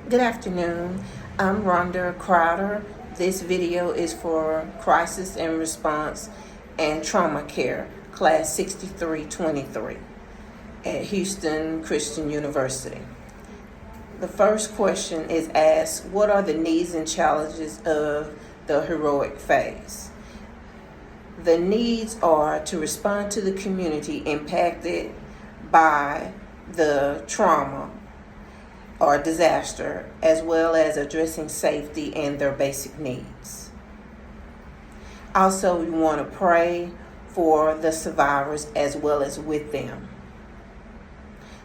Good afternoon. I'm Rhonda Crowder. This video is for Crisis and Response and Trauma Care, Class 6323 at Houston Christian University. The first question is asked, what are the needs and challenges of the heroic phase? The needs are to respond to the community impacted by the trauma or disaster, as well as addressing safety and their basic needs. Also, we want to pray for the survivors as well as with them.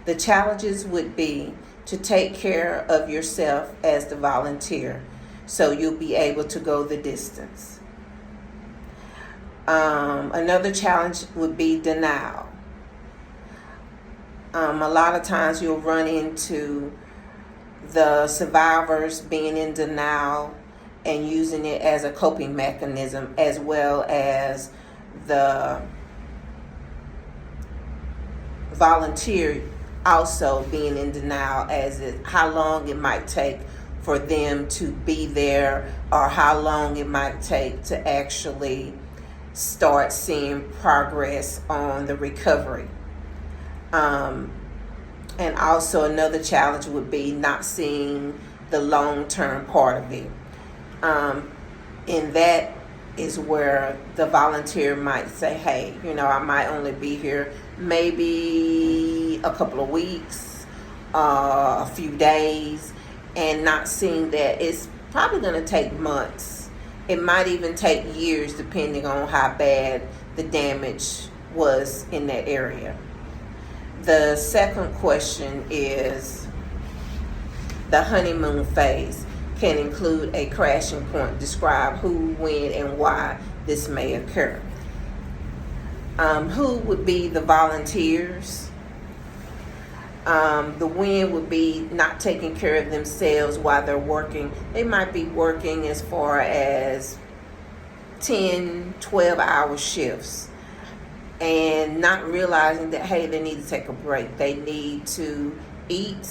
The challenges would be to take care of yourself as the volunteer so you'll be able to go the distance. Another challenge would be denial. A lot of times you'll run into the survivors being in denial and using it as a coping mechanism, as well as the volunteer also being in denial as how long it might take for them to be there, or how long it might take to actually start seeing progress on the recovery. And also another challenge would be not seeing the long-term part of it. And that is where the volunteer might say, hey, I might only be here maybe a couple of weeks, a few days, and not seeing that it's probably going to take months. It might even take years, depending on how bad the damage was in that area. The second question is, the honeymoon phase can include a crashing point. Describe who, when, and why this may occur. Who would be the volunteers? The when would be not taking care of themselves while they're working. They might be working as far as 10, 12-hour shifts, and not realizing that, hey, they need to take a break. They need to eat,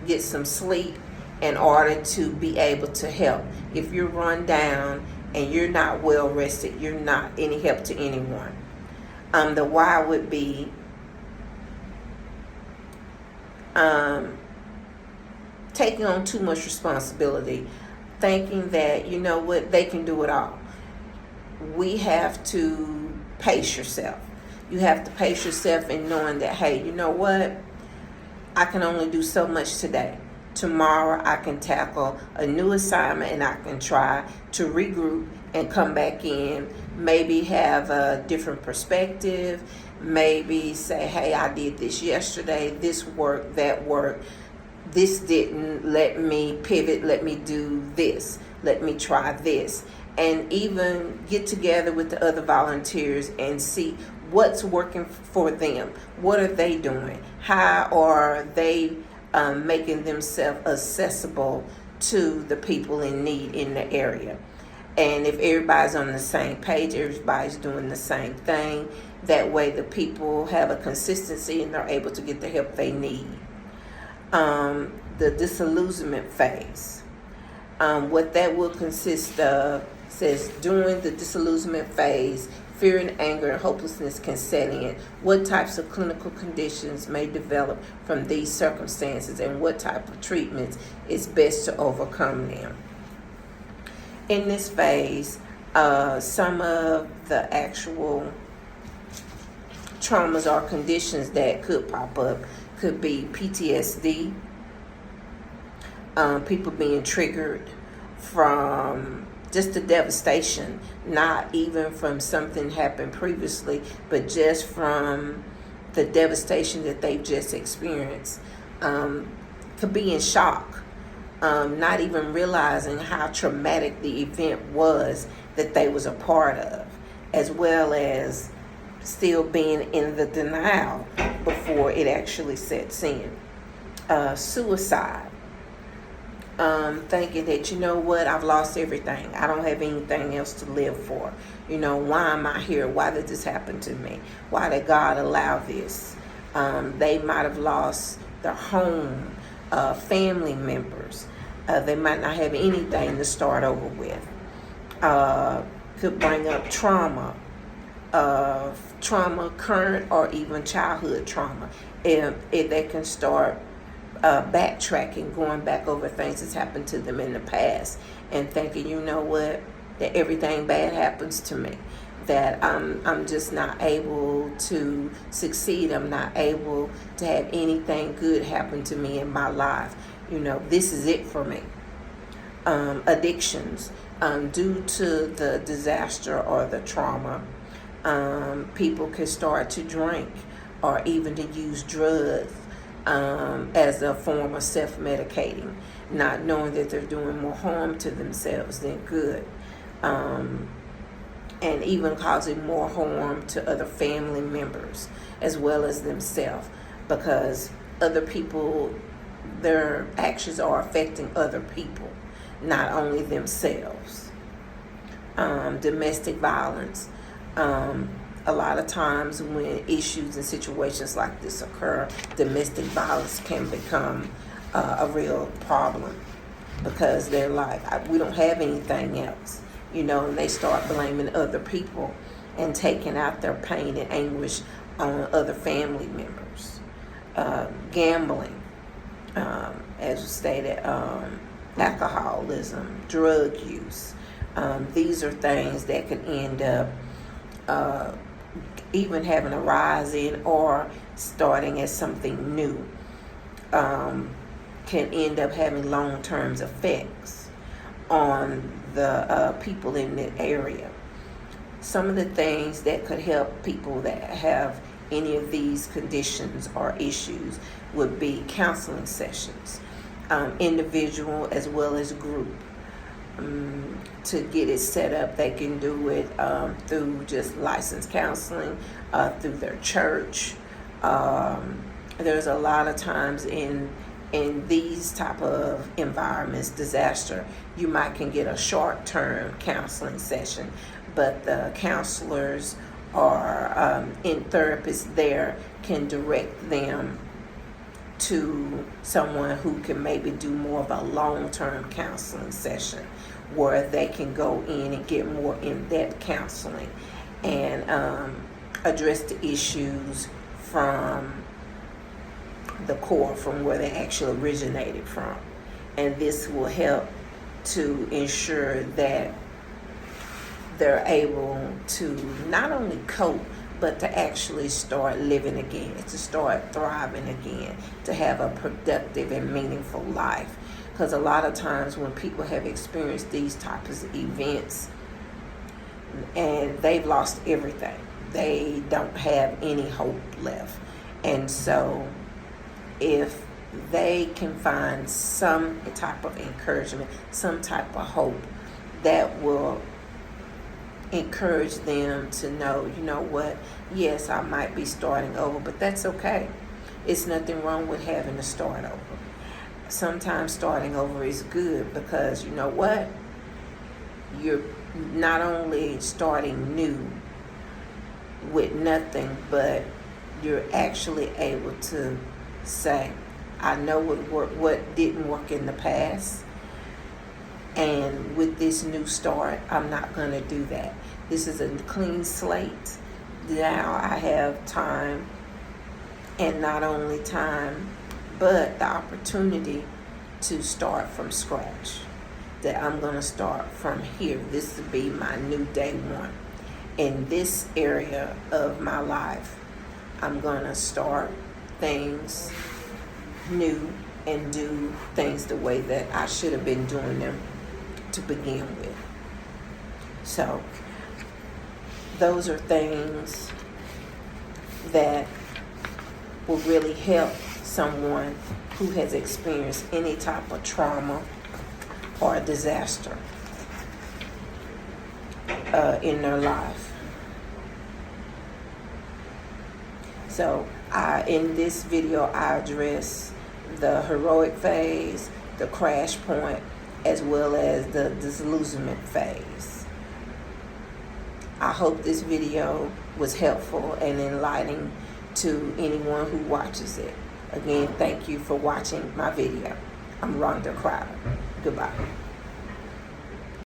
get some sleep in order to be able to help. If you're run down and you're not well rested, you're not any help to anyone. The why would be taking on too much responsibility, thinking that, they can do it all. We have to pace yourself. You have to pace yourself in knowing that, hey, you know what? I can only do so much today. Tomorrow I can tackle a new assignment and I can try to regroup and come back in. Maybe have a different perspective. Maybe say, hey, I did this yesterday. This worked, that worked. This didn't. Let me pivot. Let me do this. Let me try this. And even get together with the other volunteers and see what's working for them. What are they doing? How are they making themselves accessible to the people in need in the area? And if everybody's on the same page, everybody's doing the same thing, that way the people have a consistency and they're able to get the help they need. The disillusionment phase. What that will consist of says, during the disillusionment phase, fear and anger and hopelessness can set in. What types of clinical conditions may develop from these circumstances, and what type of treatments is best to overcome them? In this phase, some of the actual traumas or conditions that could pop up could be PTSD, people being triggered from just the devastation, not even from something happened previously, but just from the devastation that they've just experienced. Could be in shock, not even realizing how traumatic the event was that they was a part of, as well as still being in the denial before it actually sets in. Suicide. Thinking that, I've lost everything. I don't have anything else to live for. Why am I here? Why did this happen to me? Why did God allow this? They might have lost their home, family members. They might not have anything to start over with. Could bring up trauma, current or even childhood trauma. If they can start backtracking, going back over things that's happened to them in the past, and thinking, you know what, that everything bad happens to me, that I'm just not able to succeed. I'm not able to have anything good happen to me in my life. You know, this is it for me. Addictions, due to the disaster or the trauma, people can start to drink or even to use drugs as a form of self-medicating, not knowing that they're doing more harm to themselves than good, and even causing more harm to other family members as well as themselves, because other people, their actions are affecting other people, not only themselves. Domestic violence. A lot of times when issues and situations like this occur, domestic violence can become a real problem, because they're like, we don't have anything else, you know, and they start blaming other people and taking out their pain and anguish on other family members. Gambling, as stated, alcoholism, drug use. These are things that can end up even having a rise in or starting as something new, can end up having long-term effects on the people in the area. Some of the things that could help people that have any of these conditions or issues would be counseling sessions, individual as well as group. To get it set up, they can do it through just licensed counseling, through their church. There's a lot of times in these type of environments, disaster, you might can get a short-term counseling session, but the counselors or therapists there can direct them to someone who can maybe do more of a long-term counseling session, where they can go in and get more in-depth counseling and address the issues from the core, from where they actually originated from. And this will help to ensure that they're able to not only cope, but to actually start living again, to start thriving again, to have a productive and meaningful life. Because a lot of times when people have experienced these types of events and they've lost everything, they don't have any hope left. And so if they can find some type of encouragement, some type of hope, that will encourage them to know, you know what, yes, I might be starting over, but that's okay. It's nothing wrong with having to start over. Sometimes starting over is good, because you know what, you're not only starting new with nothing, but you're actually able to say, I know what didn't work in the past, and with this new start, I'm not going to do that. This is a clean slate. Now I have time, and not only time, but the opportunity to start from scratch. That I'm going to start from here. This will be my new day one. In this area of my life, I'm going to start things new and do things the way that I should have been doing them to begin with. So those are things that will really help someone who has experienced any type of trauma or disaster in their life. So in this video, I address the heroic phase, the crash point, as well as the disillusionment phase. I hope this video was helpful and enlightening to anyone who watches it. Again, thank you for watching my video. I'm Rhonda Crowder. Goodbye.